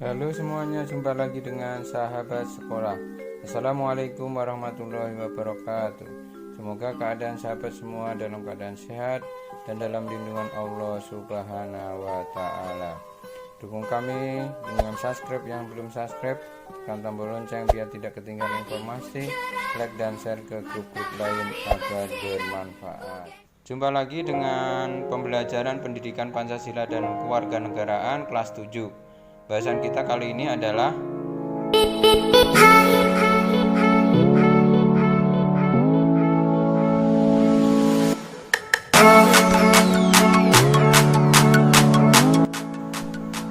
Halo semuanya, jumpa lagi dengan sahabat sekolah. Assalamualaikum warahmatullahi wabarakatuh. Semoga keadaan sahabat semua dalam keadaan sehat dan dalam lindungan Allah Subhanahu wa Ta'ala. Dukung kami dengan subscribe yang belum subscribe, tekan tombol lonceng biar tidak ketinggalan informasi, like dan share ke grup-grup lain agar bermanfaat. Jumpa lagi dengan pembelajaran pendidikan Pancasila dan kewarganegaraan kelas 7. Bahasan kita kali ini adalah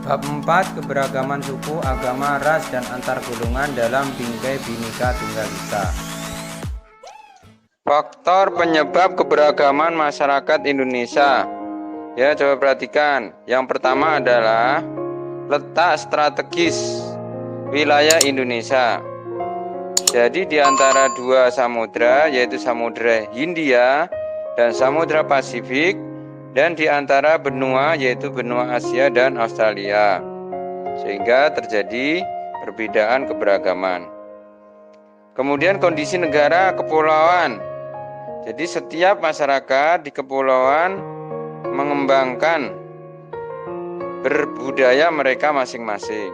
Bab 4, keberagaman suku, agama, ras, dan antar golongan dalam bingkai Bhinneka Tunggal Ika. Faktor penyebab keberagaman masyarakat Indonesia. Ya, coba perhatikan. Yang pertama adalah letak strategis wilayah Indonesia. Jadi di antara dua samudra, yaitu Samudra Hindia dan Samudra Pasifik, dan di antara benua, yaitu benua Asia dan Australia, sehingga terjadi perbedaan keberagaman. Kemudian kondisi negara kepulauan. Jadi setiap masyarakat di kepulauan mengembangkan berbudaya mereka masing-masing.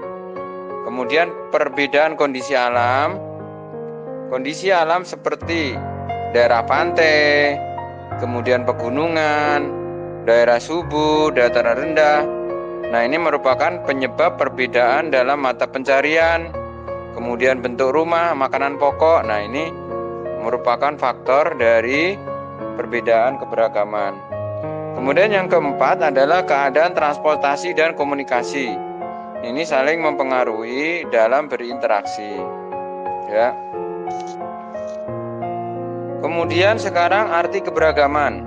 Kemudian perbedaan kondisi alam. Kondisi alam seperti daerah pantai, kemudian pegunungan, daerah subur, dataran rendah. Nah, ini merupakan penyebab perbedaan dalam mata pencarian. Kemudian bentuk rumah, makanan pokok. Nah, ini merupakan faktor dari perbedaan keberagaman. Kemudian yang keempat adalah keadaan transportasi dan komunikasi. Ini saling mempengaruhi dalam berinteraksi. Ya. Kemudian sekarang arti keberagaman.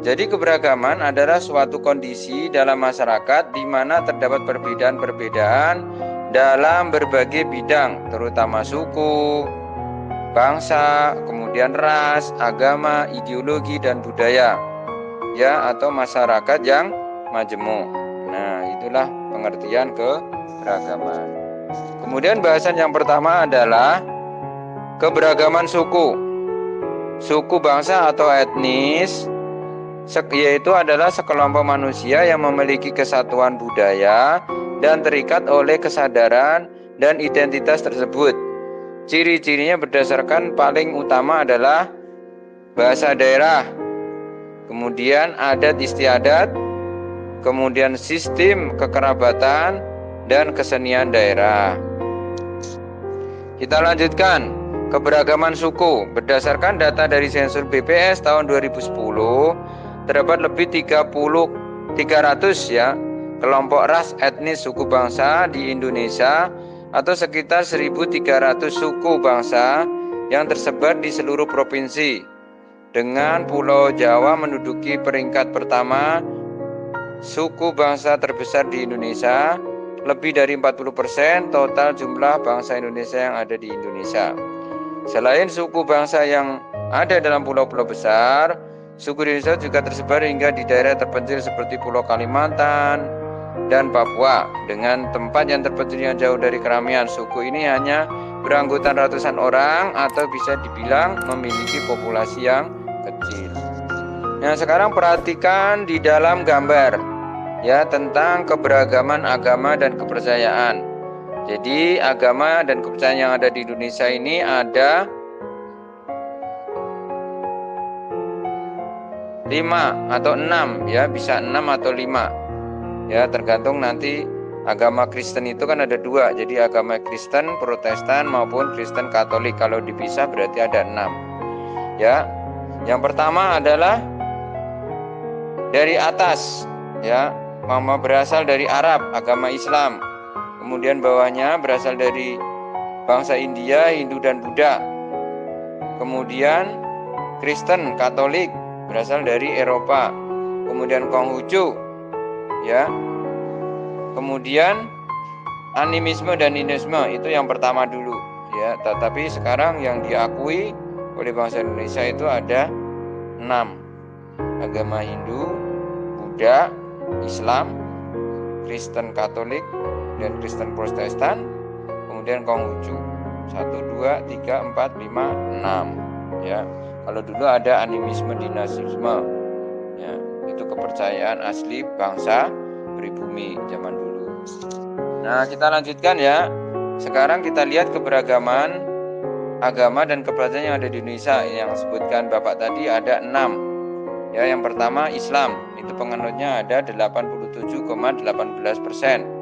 Jadi keberagaman adalah suatu kondisi dalam masyarakat di mana terdapat perbedaan-perbedaan dalam berbagai bidang, terutama suku, bangsa, kemudian ras, agama, ideologi, dan budaya. Ya, atau masyarakat yang majemuk. Nah, itulah pengertian keberagaman. Kemudian bahasan yang pertama adalah keberagaman suku. Suku, bangsa, atau etnis, yaitu adalah sekelompok manusia yang memiliki kesatuan budaya dan terikat oleh kesadaran dan identitas tersebut. Ciri-cirinya berdasarkan paling utama adalah bahasa daerah, kemudian adat istiadat, kemudian sistem kekerabatan, dan kesenian daerah. Kita lanjutkan. Keberagaman suku. Berdasarkan data dari sensor BPS tahun 2010, terdapat lebih 300 ya kelompok ras, etnis, suku, bangsa di Indonesia, atau sekitar 1.300 suku bangsa yang tersebar di seluruh provinsi, dengan Pulau Jawa menduduki peringkat pertama suku bangsa terbesar di Indonesia. Lebih dari 40% total jumlah bangsa Indonesia yang ada di Indonesia. Selain suku bangsa yang ada dalam pulau-pulau besar, suku di Indonesia juga tersebar hingga di daerah terpencil seperti Pulau Kalimantan dan Papua. Dengan tempat yang terpencil yang jauh dari keramaian, suku ini hanya beranggotan ratusan orang atau bisa dibilang memiliki populasi yang kecil. Nah, sekarang perhatikan di dalam gambar ya tentang keberagaman agama dan kepercayaan. Jadi agama dan kepercayaan yang ada di Indonesia ini ada 5 atau 6 ya, bisa 6 atau 5 ya, tergantung nanti. Agama Kristen itu kan ada 2, jadi agama Kristen Protestan maupun Kristen Katolik. Kalau dipisah berarti ada 6 ya. Yang pertama adalah dari atas ya, berasal dari Arab, agama Islam. Kemudian bawahnya berasal dari bangsa India, Hindu, dan Buddha. Kemudian Kristen Katolik berasal dari Eropa. Kemudian Konghucu ya. Kemudian animisme dan hinduisme itu yang pertama dulu ya. Tetapi sekarang yang diakui oleh bangsa Indonesia itu ada 6. Agama Hindu, Buddha, Islam, Kristen Katolik, kemudian Kristen Protestan, kemudian Konghucu. 1, 2, 3, 4, 5, 6. Ya. Kalau dulu ada animisme dinasisme. Ya, itu kepercayaan asli bangsa pribumi zaman dulu. Nah, kita lanjutkan ya. Sekarang kita lihat keberagaman agama dan kepercayaan yang ada di Indonesia. Yang sebutkan Bapak tadi ada 6. Ya, yang pertama Islam, itu penganutnya ada 87,18%.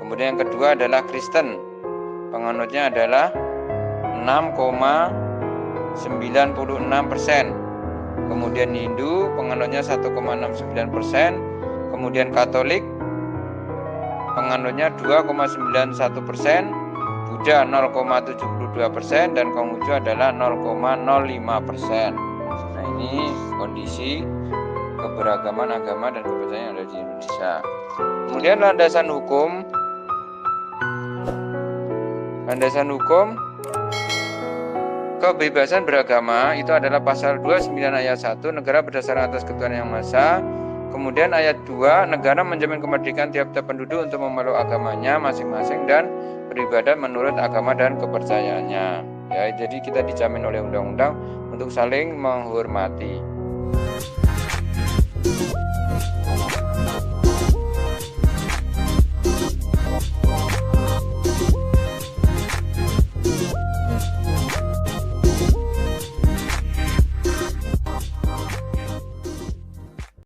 Kemudian yang kedua adalah Kristen, penganutnya adalah 6,96%. Kemudian Hindu, penganutnya 1,69%. Kemudian Katolik, penganutnya 2,91%. Buddha 0,72% dan Konghucu adalah 0,05%. Nah, ini kondisi keberagaman agama dan kepercayaan yang ada di Indonesia. Kemudian landasan hukum kebebasan beragama itu adalah pasal 29 ayat 1, negara berdasarkan atas ketuhanan yang maha esa. Kemudian ayat 2, negara menjamin kemerdekaan tiap-tiap penduduk untuk memeluk agamanya masing-masing dan beribadah menurut agama dan kepercayaannya. Ya, jadi kita dijamin oleh undang-undang untuk saling menghormati.